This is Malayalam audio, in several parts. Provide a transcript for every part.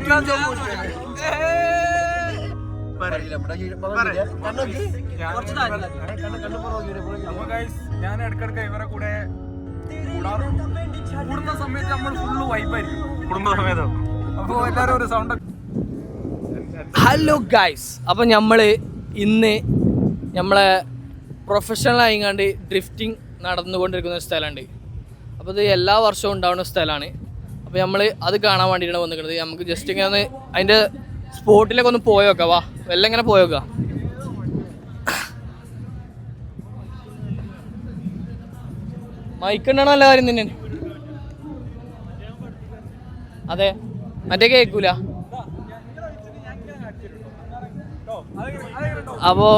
ഞാൻ ഇടക്കിടക്ക് ഇവരെ കൂടെ കൂടുന്ന സമയത്ത് നമ്മൾ ഫുള്ള് വൈബായിരിക്കും കുടുംബസമേതം. അപ്പൊ എല്ലാരും ഒരു സൗണ്ട്. ഹലോ ഗൈസ്, അപ്പം നമ്മൾ ഇന്ന് നമ്മളെ പ്രൊഫഷണൽ ആയിങ്ങാണ്ട് ഡ്രിഫ്റ്റിംഗ് നടന്നുകൊണ്ടിരിക്കുന്ന ഒരു സ്ഥലമുണ്ട്. അപ്പോൾ ഇത് എല്ലാ വർഷവും ഉണ്ടാവുന്ന സ്ഥലമാണ്. അപ്പോൾ നമ്മൾ അത് കാണാൻ വേണ്ടിയിട്ടാണ് വന്നിരിക്കുന്നത്. നമുക്ക് ജസ്റ്റ് ഇങ്ങനെ ഒന്ന് അതിൻ്റെ സ്പോട്ടിലേക്ക് ഒന്ന് പോയോക്കാം. വാ, എല്ലാം ഇങ്ങനെ പോയോക്കാം. മൈക്കുണ്ടാണോ നല്ല കാര്യം തന്നെയാണ്. അതെ, മറ്റേ കേൾക്കൂല. അപ്പോൾ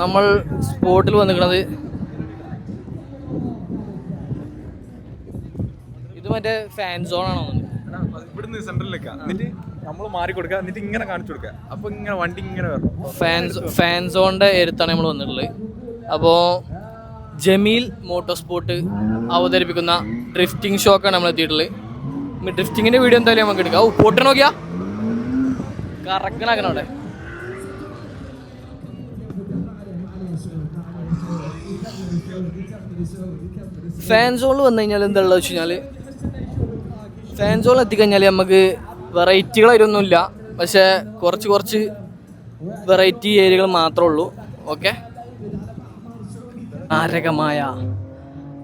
നമ്മൾ സ്പോട്ടിൽ വന്നിരിക്കുന്നത് ഇത് മറ്റേ ഫാൻ സോൺ ആണോ? ഇവിടുന്ന് സെന്ററിലേക്ക് എന്നിട്ട് നമ്മൾ മാറി കൊടുക്കുക, എന്നിട്ട് ഇങ്ങനെ കാണിച്ചു കൊടുക്കുക. അപ്പൊ ഇങ്ങനെ വണ്ടി ഇങ്ങനെ വരണം. ഫാൻ സോണിന്റെ അടുത്താണ് നമ്മൾ വന്നിട്ടുള്ളത്. അപ്പോൾ ജമീൽ മോട്ടോർ സ്പോർട്ട് അവതരിപ്പിക്കുന്ന ഡ്രിഫ്റ്റിംഗ് ഷോക്കാണ് നമ്മൾ എത്തിയിട്ടുള്ളത്. ഡ്രിഫ്റ്റിങ്ങിന്റെ വീഡിയോ എന്തായാലും നമുക്ക് എടുക്കാം. പോട്ട് നോക്കിയാ കറക്കണാക്കണം അവിടെ. ഫാൻ സോണിൽ വന്നു കഴിഞ്ഞാൽ എന്താണെന്ന് വെച്ച് കഴിഞ്ഞാൽ, ഫാൻ സോണിൽ എത്തിക്കഴിഞ്ഞാൽ നമുക്ക് വെറൈറ്റികളായിട്ടൊന്നുമില്ല, പക്ഷേ കുറച്ച് വെറൈറ്റി ഏരിയകൾ മാത്രമേ ഉള്ളൂ. ഓക്കെ,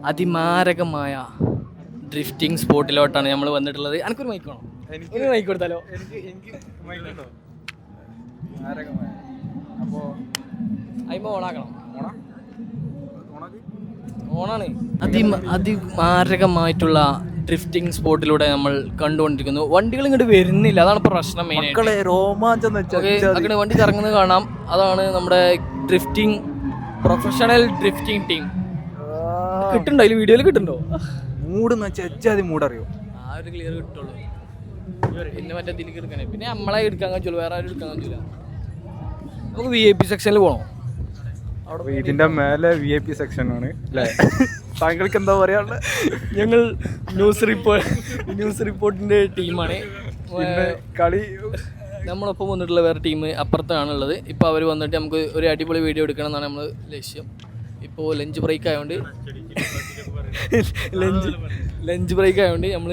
അതിമാരകമായ ഡ്രിഫ്റ്റിംഗ് സ്പോട്ടിലോട്ടാണ് നമ്മൾ വന്നിട്ടുള്ളത്. എനിക്കൊരു മൈക്ക് വേണം, എനിക്ക് മൈക്ക് കൊടുത്താലോ? അപ്പോൾ അതിപ്പോൾ ഓണാക്കണം. ഓണാണ്. അതിമാരകമായിട്ടുള്ള ഡ്രിഫ്റ്റിംഗ് സ്പോട്ടിലൂടെ നമ്മൾ കണ്ടുകൊണ്ടിരിക്കുന്നു. വണ്ടികൾ ഇങ്ങോട്ട് വരുന്നില്ല, അതാണ് പ്രശ്നം. മെയിനായിട്ട് രോമാഞ്ചം അങ്ങനെ വണ്ടി കറങ്ങുന്നത് കാണാം. അതാണ് നമ്മുടെ ഡ്രിഫ്റ്റിംഗ് പ്രൊഫഷണൽ ഡ്രിഫ്റ്റിംഗ് ടീം. കിട്ടുന്നുണ്ടോ അതിൽ? വീഡിയോയിൽ കിട്ടുന്നുണ്ടോ? മൂടെന്ന് വെച്ചാൽ മൂടറിയോ? ആ ഒരു ക്ലിയർ കിട്ടുള്ളൂ. പിന്നെ മറ്റേ ഇതിലേക്ക് എടുക്കാനേ, പിന്നെ നമ്മളെ എടുക്കാൻ കഴിച്ചുള്ളൂ, വേറെ ആരും എടുക്കാൻ കഴിച്ചില്ല. നമുക്ക് VIP സെക്ഷനിൽ പോകണം. അവിടെ ഇതിന്റെ മേലെ VIP സെക്ഷനാണ് അല്ലേ? താങ്കൾക്ക് എന്താ പറയാനുള്ളത്? ഞങ്ങൾ ന്യൂസ് റിപ്പോർട്ടിന്റെ ടീമാണ്. കളി നമ്മളൊപ്പം വന്നിട്ടുള്ള വേറെ ടീം അപ്പുറത്താണുള്ളത്. ഇപ്പോൾ അവർ വന്നിട്ട് നമുക്ക് ഒരു അടിപൊളി വീഡിയോ എടുക്കണം എന്നാണ് നമ്മൾ ലക്ഷ്യം. ഇപ്പോൾ ലഞ്ച് ബ്രേക്ക് ആയതുകൊണ്ട് നമ്മൾ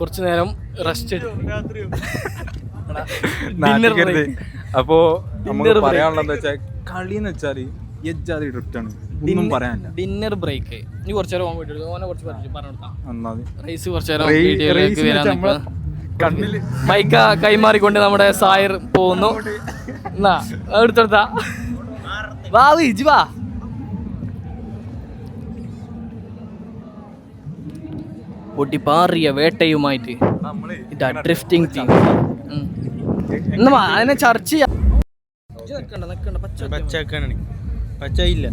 കുറച്ച് നേരം റെസ്റ്റ് അപ്പോ നമുക്ക് പറയാനുള്ളത് വെച്ചാൽ കളി എന്ന് വെച്ചാൽ എജ്ജാതി ഡ്രിഫ്റ്റാണ്, ഒന്നും പറയാനില്ല. Dinner break. ഇനി കുറച്ച് നേരം ഓനെ കുറച്ച് പറഞ്ഞെടുത്താം. റൈസ് കുറച്ച് നേരം മൈക്ക കൈമാറിക്കൊണ്ട് നമ്മുടെ സായർ പോകുന്നു. എന്നാ എടുത്തെടുത്താ വാ ഇജ് വാ. പൊട്ടിപ്പാറിയ വേട്ടയുമായിട്ട് ഇതാ ഡ്രിഫ്റ്റിംഗ് ടീം. എന്നാ അതിനെ ചർച്ച ചെയ്യാം. പച്ചയില്ല.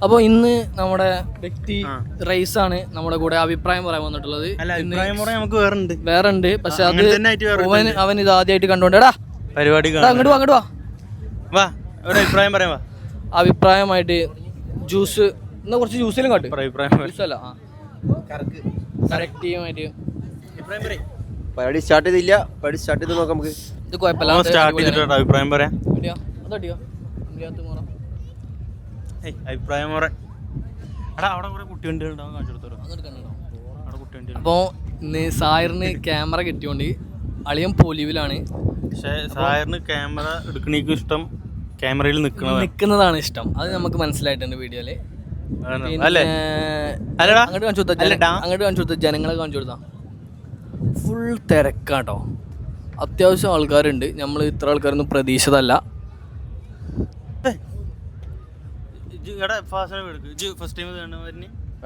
അപ്പോൾ ഇന്ന് നമ്മുടെ വ്യക്തി റൈസാണ് നമ്മുടെ കൂടെ അഭിപ്രായം പറയാൻ വന്നിട്ടുള്ളത്. വേറെ ഉണ്ട്, പക്ഷെ അത് അവൻ ഇത് ആദ്യമായിട്ട് കണ്ടോണ്ടാ പരിപാടി അങ്ങോട്ട് വാ അഭിപ്രായം പറയാം. അഭിപ്രായമായിട്ട് ജ്യൂസ് എന്നാ കുറച്ച് ജ്യൂസിലും കാട്ട്. ജ്യൂസല്ല, കറക്റ്റീവായിട്ട് പരിപാടി സ്റ്റാർട്ട് ചെയ്തില്ല. പരിപാടി സ്റ്റാർട്ട് ചെയ്ത് നോക്കാം നമുക്ക്. ഇത് കുഴപ്പമില്ല. അഭിപ്രായം പറയാം. അപ്പോൾ ഇന്ന് സായറിന് ക്യാമറ കിട്ടിയോണ്ട് അളിയൻ പൊലിവിലാണ്. പക്ഷേ സായറിന് ക്യാമറ എടുക്കണേക്കും ഇഷ്ടം ക്യാമറയിൽ നിൽക്കുന്നതാണ് ഇഷ്ടം. അത് നമുക്ക് മനസ്സിലായിട്ടുണ്ട് വീഡിയോയില്. അങ്ങോട്ട് കാണിച്ചു കൊടുത്താ ജനങ്ങളെ കാണിച്ചു കൊടുത്താ ഫുൾ തിരക്കാട്ടോ. അത്യാവശ്യം ആൾക്കാരുണ്ട്. നമ്മൾ ഇത്ര ആൾക്കാരൊന്നും പ്രതീക്ഷിതല്ല.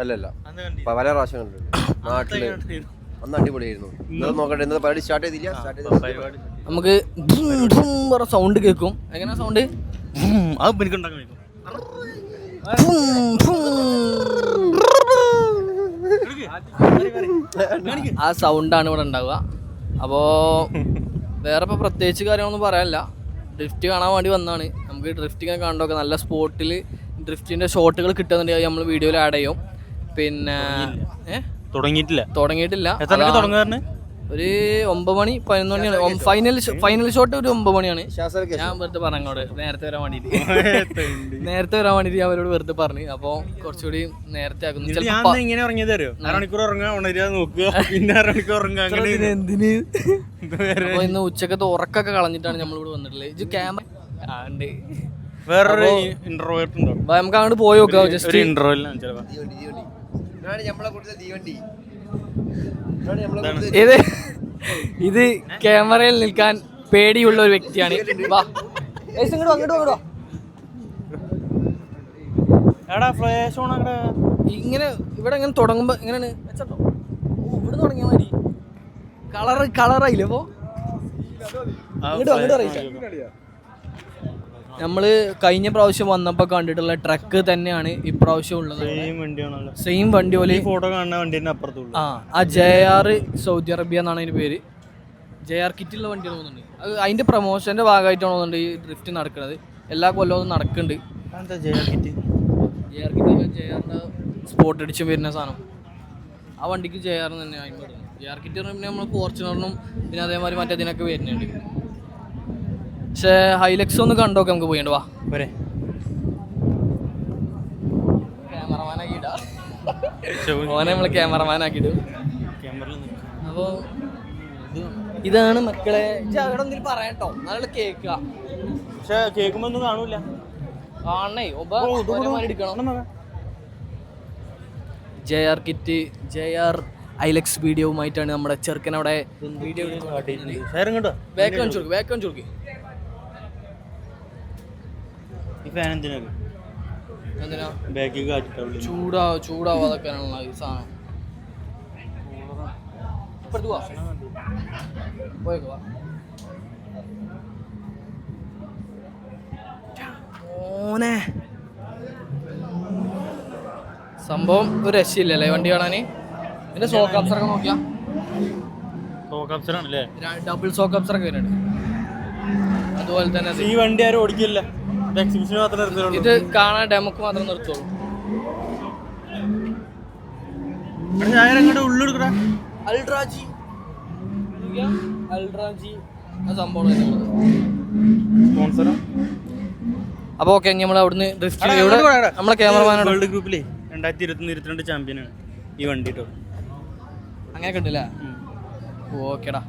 അല്ലല്ല, പല പ്രാവശ്യം കണ്ടിട്ടുണ്ട് നാട്ടില്. അന്ന് അടിപൊളിയായിരുന്നു. നോക്കട്ടെ, ഇന്നത്തെ പരിപാടി സ്റ്റാർട്ട് ചെയ്തില്ല. നമുക്ക് സൗണ്ട് കേൾക്കും. എങ്ങനെ സൗണ്ട്? ആ സൗണ്ടാണ് ഇവിടെ ഉണ്ടാവുക. അപ്പോൾ വേറെ ഇപ്പോൾ പ്രത്യേകിച്ച് കാര്യങ്ങളൊന്നും പറയാനില്ല. ഡ്രിഫ്റ്റ് കാണാൻ വേണ്ടി വന്നതാണ്. നമുക്ക് ഡ്രിഫ്റ്റിങ്ങനെ കാണുന്നതൊക്കെ നല്ല സ്പോട്ടിൽ ഡ്രിഫ്റ്റിൻ്റെ ഷോട്ടുകൾ കിട്ടുന്നുണ്ടെങ്കിൽ നമ്മൾ വീഡിയോയിൽ ആഡ് ചെയ്യും. പിന്നെ തുടങ്ങിയിട്ടില്ല. എത്ര തുടങ്ങാറുണ്ട്? ഒരു 9 മണി 11 മണിയാണ് ഫൈനൽ ഷോട്ട്. ഒരു 9 മണിയാണ്. ഞാൻ വെറുതെ പറഞ്ഞോട് നേരത്തെ വരാൻ വേണ്ടിട്ട് ഞാൻ അവരോട് വെറുതെ പറഞ്ഞു. അപ്പൊ കുറച്ചുകൂടി നേരത്തെ ആക്കുന്നു. ഇങ്ങനെ ഉറങ്ങിയത് അറിയോ? അരമണിക്കൂർ ഉറങ്ങാ, ഉണരുക, നോക്കുക, പിന്നെ അരമണിക്കൂർ ഉറങ്ങുക. എന്തിന്? അപ്പൊ ഇന്ന് ഉച്ചക്കത്തെ ഉറക്കൊക്കെ കളഞ്ഞിട്ടാണ് നമ്മളിവിടെ വന്നിട്ടുള്ളത്. ഇത് ക്യാമറ ഉണ്ട്. വേറൊരു ഇന്റർവ്യൂ ഉണ്ടോ? നമുക്ക് അങ്ങോട്ട് പോയി നോക്കാം. ജസ്റ്റ് ഇന്റർവ്യൂ ഇത് ക്യാമറയിൽ നിൽക്കാൻ പേടിയുള്ള ഒരു വ്യക്തിയാണ്. ഇങ്ങനെ ഇവിടെ ഇങ്ങനെ തുടങ്ങുമ്പോ ഇങ്ങനെയാണ് വെച്ചോ. ഇവിടെ തുടങ്ങിയ മതി. കളറായില്ലേ അപ്പൊ നമ്മള് കഴിഞ്ഞ പ്രാവശ്യം വന്നപ്പോ കണ്ടിട്ടുള്ള ട്രക്ക് തന്നെയാണ് ഇപ്രാവശ്യം ഉള്ളത്. സെയിം വണ്ടി പോലെ. ഫോട്ടോ കാണുന്ന വണ്ടിന്റെ അപ്പുറത്തുള്ള ആ JR സൗദി അറേബ്യ എന്നാണ് അതിന്റെ പേര്. JR കിറ്റുള്ള വണ്ടിയാണ് തോന്നുന്നുണ്ട്. അത് അതിന്റെ പ്രൊമോഷന്റെ ഭാഗമായിട്ടാണ് തോന്നുന്നുണ്ട് ഈ ഡ്രിഫ്റ്റ് നടക്കുന്നത്. എല്ലാ കൊല്ലവും നടക്കുന്നുണ്ട്. JR കിറ്റ് JRന്റെ സ്പോട്ട് അടിച്ച് വരുന്ന സാധനം. ആ വണ്ടിക്ക് JR തന്നെയാണ് JR കിറ്റ്. പിന്നെ നമ്മൾ ഫോർച്യൂണറിനും പിന്നെ അതേമാതിരി മറ്റേതിനൊക്കെ വരുന്നുണ്ട്. പക്ഷേ ഹൈലക്സ് ഒന്ന് കണ്ടോക്കെ നമുക്ക് പോയിണ്ട്. വാ പോരെ. ക്യാമറമാനാക്കിയിടാ. ഓനെ നമ്മള് ക്യാമറമാനാക്കിയിടും. അപ്പൊ ഇതാണ് മക്കളെ. അവിടെ എന്തെങ്കിലും പറയാട്ടോ, നല്ല കേൾക്കുക. പക്ഷെ കേൾക്കുമ്പോ ഒന്നും കാണൂല. കാണണേ എടുക്കണം. JR കിറ്റ് JR ഐലക്സ് വീഡിയോവുമായിട്ടാണ് നമ്മുടെ ചെറുക്കൻ അവിടെ വീഡിയോ ചൂടാവാതൊക്കെയാണുള്ള ഈ സാധനം. ഓനെ സംഭവം ഒരു രക്ഷയില്ലല്ലേ വണ്ടി കാണാന്. പിന്നെ സോക്ക് അപ്സറൊക്കെ നോക്കിയാ ഡബിൾ സോക്ക് അപ്സറൊക്കെ വരുന്നുണ്ട്. അതുപോലെ തന്നെ ഈ വണ്ടി ആരും ഓടിക്കില്ല. ഇത് കാണാൻ ഡെമോക്ക് മാത്രം നിർത്തുള്ളൂ. അൾട്രാജി സംഭവം. അപ്പൊ ഓക്കെ, നമ്മൾ അവിടുന്ന് നമ്മളെ ക്യാമറമാനോട് വേൾഡ് ഗ്രൂപ്പിലെ 2021-22 ചാമ്പ്യനാണ് ഈ വണ്ടി. അങ്ങനെ കണ്ടില്ല. ഓക്കെടാ.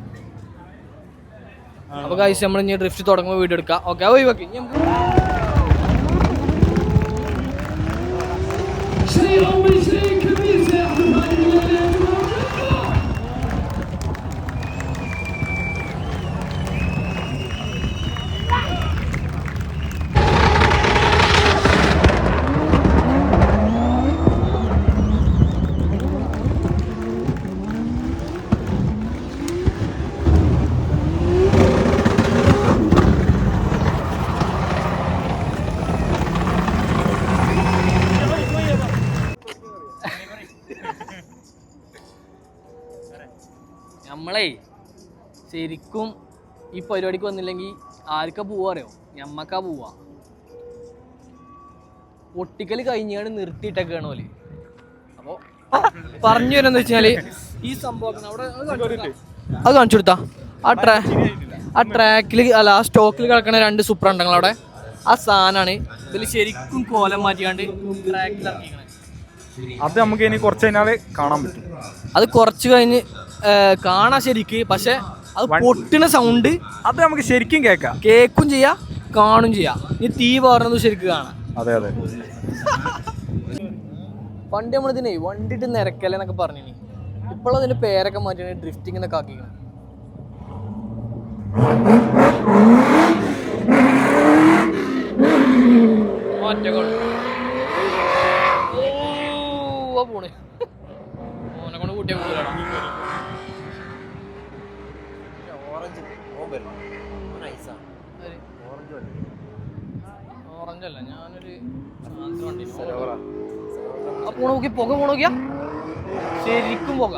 അപ്പൊ ഗൈസ് നമ്മൾ ഇനി ഡ്രിഫ്റ്റ് തുടങ്ങുമ്പോൾ വീഡിയോ എടുക്കാം. ഓക്കെ ഒഴിവാക്കി. നമ്മളെ ശരിക്കും ഈ പരിപാടിക്ക് വന്നില്ലെങ്കിൽ ആർക്കാ പോവാ അറിയോ? ഞമ്മക്കാ പോവാ. പൊട്ടിക്കല് കഴിഞ്ഞാണ് നിർത്തിയിട്ടൊക്കെയാണ് പോലെ. അപ്പോൾ പറഞ്ഞു വരുന്നത് വെച്ചാല് ഈ സംഭവം അവിടെ അത് കാണിച്ചു കൊടുത്താ ആ ട്രാക്കിൽ അല്ല ആ സ്റ്റോക്കിൽ കിടക്കണ 2 സൂപ്രണ്ടങ്ങൾ അവിടെ. ആ സാധനമാണ് ഇതിൽ ശരിക്കും കോലം മാറ്റിയാണ്ട് ട്രാക്കിലാക്കിക്കണേ. അത് നമുക്ക് ഇനി കുറച്ച് കഴിഞ്ഞാല് കാണാൻ പറ്റും. അത് കുറച്ച് കഴിഞ്ഞ് കാണാൻ ശരിക്ക്. പക്ഷെ അത് പൊട്ടുന്ന സൗണ്ട് അത് നമുക്ക് ശരിക്കും കേക്കും ചെയ്യാം കാണും ചെയ്യാം. ഈ തീ പറഞ്ഞത് ശരിക്കും കാണാം. അതെ അതെ. പണ്ട് നമ്മളിതിനെ വണ്ടിട്ട് നിരക്കല എന്നൊക്കെ പറഞ്ഞിനി. ഇപ്പോഴതിന്റെ പേരൊക്കെ മാറ്റി ഡ്രിഫ്റ്റിംഗ് എന്നൊക്കെ ആക്കിക്കണം. പോണേ ഓനെ കൊണ്ട് കൂട്ടിയാ കൂടുതലാണ്. ഓറഞ്ചല്ല, ഞാനൊരു വണ്ടി. അപ്പൊ നോക്കി പുക പോണോക്കിയാ ശരിക്കും പുക.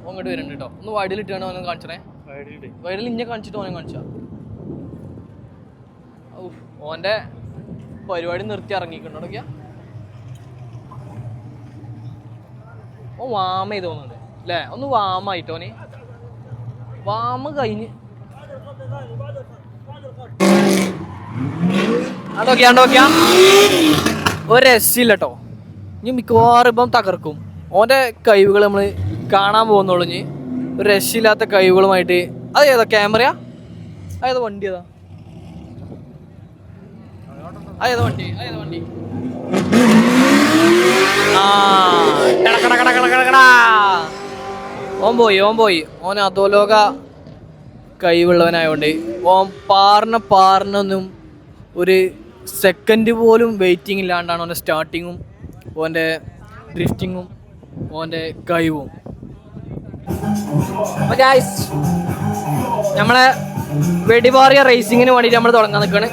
അങ്ങോട്ട് വരുന്നുണ്ട് കേട്ടോ. ഒന്ന് വയലിലിട്ടാണ് ഓനെ കാണിച്ചേ. വയലിൽ ഇന്നെ കാണിച്ചിട്ട് ഓനെ കാണിച്ചാ. ഓൻ്റെ പരിപാടി നിർത്തി ഇറങ്ങിക്കണ്ടോക്കിയാ. ഓ വാമ തോന്നുന്നുണ്ട് അല്ലേ? ഒന്ന് വാമായിട്ടോന് വാമ കഴിഞ്ഞ് അതൊക്കെയാണ്ടോക്കിയാ ഒരു രസില്ല കേട്ടോ. ഇനി മിക്കവാറും ഇപ്പം തകർക്കും. ഓൻ്റെ കഴിവുകൾ നമ്മൾ കാണാൻ പോകുന്നുള്ളൂ. ഇനി ഒരു രക്ഷയില്ലാത്ത കഴിവുകളുമായിട്ട്. അത് ഏതാ ക്യാമറയാ? അതേതാ വണ്ടി? ഏതാ അതേതാ വണ്ടി? അതേതാ വണ്ടി? ഓൻ പോയി. ഓൻ അധോലോക കഴിവുള്ളവനായോണ്ട് ഓൻ പാറിനൊന്നും ഒരു സെക്കൻഡ് പോലും വെയിറ്റിംഗ് ഇല്ലാണ്ടാണ് ഓൻ്റെ സ്റ്റാർട്ടിങ്ങും ഓൻ്റെ ഡ്രിഫ്റ്റിങ്ങും ഓൻ്റെ കഴിവും. അപ്പോൾ ഗൈസ് നമ്മളെ വെടിപാറിയ റേസിങ്ങിന് വേണ്ടിയിട്ട് നമ്മൾ തുടങ്ങാൻ നിൽക്കുകയാണ്.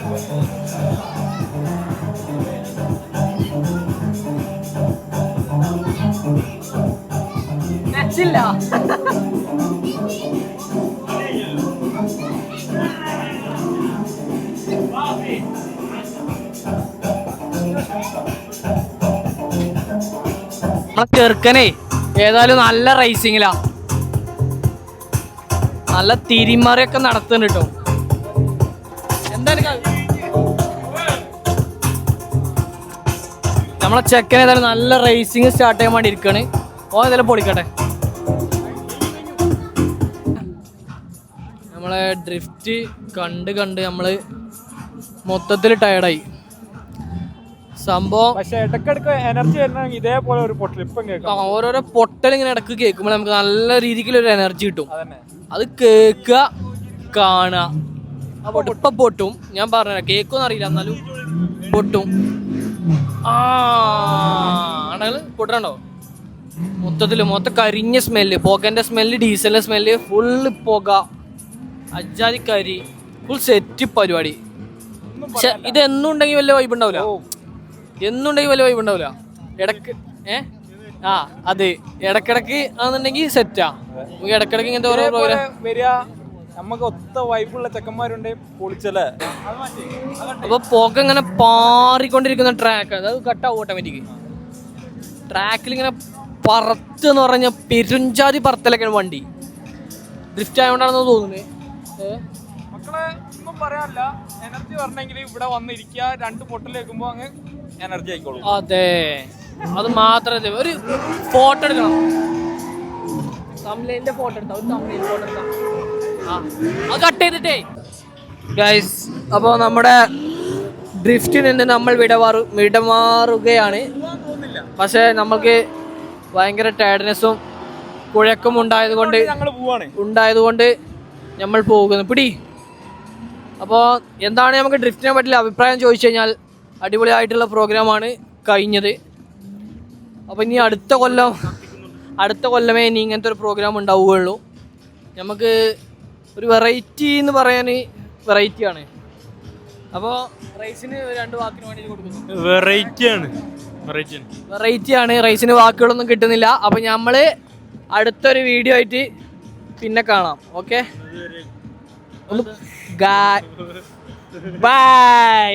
നെച്ചില്ല നമ്മളെ ചെറുക്കനെ ഏതായാലും നല്ല റേസിങ്ങിലാ. നല്ല തിരിമറിയൊക്കെ നടത്തുന്നുണ്ട് കേട്ടോ. എന്തായാലും നമ്മളെ ചെക്കൻ ഏതായാലും നല്ല റേസിങ് സ്റ്റാർട്ട് ചെയ്യാൻ വേണ്ടി ഇരിക്കുകയാണ്. ഓ ഏതായാലും പൊളിക്കട്ടെ. നമ്മളെ ഡ്രിഫ്റ്റ് കണ്ട് നമ്മൾ മൊത്തത്തിൽ ടയർഡായി. സംഭവം പക്ഷെ ഇടയ്ക്കിടയ്ക്ക് എനർജി വരണമെങ്കിൽ ഇതേപോലെ ഒരു പൊട്ടൽ ഇപ്പം കേൾക്കാം. ഓരോരോ പൊട്ടൽ ഇങ്ങനെ ഇടയ്ക്ക് കേൾക്കുമ്പോൾ നമുക്ക് നല്ല രീതിക്കുള്ളൊരു എനർജി കിട്ടും. അത് കേൾക്കുക, കാണുക. ഇപ്പം പൊട്ടും. ഞാൻ പറഞ്ഞ കേൾക്കുമെന്ന് അറിയില്ല, എന്നാലും പൊട്ടും. ആണെങ്കിൽ പൊട്ടണ്ടോ? മൊത്തം കരിഞ്ഞ സ്മെല്ല്, പുകൻ്റെ സ്മെല്ല്, ഡീസലിൻ്റെ സ്മെല്ല്, ഫുള്ള് പുക, അജാതി കരി, ഫുൾ സെറ്റ് പരിപാടി. ഇതെന്നും ഉണ്ടെങ്കിൽ വലിയ വൈബ് ഉണ്ടാവില്ല. ഇടക്ക് അത് ഇടക്കിടക്ക് ആണെന്നുണ്ടെങ്കിൽ സെറ്റാ. ഇടക്കിടക്ക് ഇങ്ങനത്തെ ഓരോ വരിക. നമുക്ക് ഒത്ത വൈബുള്ള ചെക്കന്മാരുണ്ട് പൊളിച്ചല്ലേ. അപ്പൊ പുക ഇങ്ങനെ പാറിക്കൊണ്ടിരിക്കുന്ന ട്രാക്ക്, അത് കട്ടാവും ഓട്ടോമാറ്റിക്. ട്രാക്കിൽ ഇങ്ങനെ പറത്ത് എന്ന് പറഞ്ഞ പെരുഞ്ചാതി പറത്തലൊക്കെയാണ് വണ്ടി. ഡ്രിഫ്റ്റ് ആയതുകൊണ്ടാണെന്ന് തോന്നുന്നത്. മക്കളെ ഒന്നും പറയാനില്ല. എനർജി വരണമെങ്കിൽ ഇവിടെ വന്നിരിക്കുക. 2 പൊട്ടൽ കേൾക്കുമ്പോൾ അങ്ങ് എനർജി ആയിക്കോളും. അതെ, അത് മാത്രമല്ല. ഒരു ഫോട്ടോ എടുക്കണം. തംബ്നെയിലിന്റെ ഫോട്ടോ എടുത്താൽ അത് കട്ട് ചെയ്തിട്ടേ ഗൈസ്. അപ്പോൾ നമ്മുടെ ഡ്രിഫ്റ്റിൽ നിന്ന് നമ്മൾ വിടമാറുകയാണ്. പക്ഷേ നമ്മൾക്ക് ഭയങ്കര ടയർഡ്നെസ്സും കുഴക്കും ഉണ്ടായതുകൊണ്ട് നമ്മൾ പോകുന്നു. പിടി. അപ്പോൾ എന്താണ് നമുക്ക് ഡ്രിഫ്റ്റിനെ പറ്റിയുള്ള അഭിപ്രായം ചോദിച്ചു കഴിഞ്ഞാൽ അടിപൊളിയായിട്ടുള്ള പ്രോഗ്രാമാണ് കഴിഞ്ഞത്. അപ്പോൾ ഇനി അടുത്ത കൊല്ലമേ ഇനി ഇങ്ങനത്തെ ഒരു പ്രോഗ്രാം ഉണ്ടാവുകയുള്ളൂ. നമുക്ക് ഒരു വെറൈറ്റി എന്ന് പറയാൻ വെറൈറ്റിയാണ്. അപ്പോൾ റൈസിന് 2 വാക്കിന് വേണ്ടി കൊടുക്കുന്നു. വെറൈറ്റിയാണ്. റൈസിന് വാക്കുകളൊന്നും കിട്ടുന്നില്ല. അപ്പോൾ നമ്മൾ അടുത്തൊരു വീഡിയോ ആയിട്ട് പിന്നെ കാണാം. Okay, by.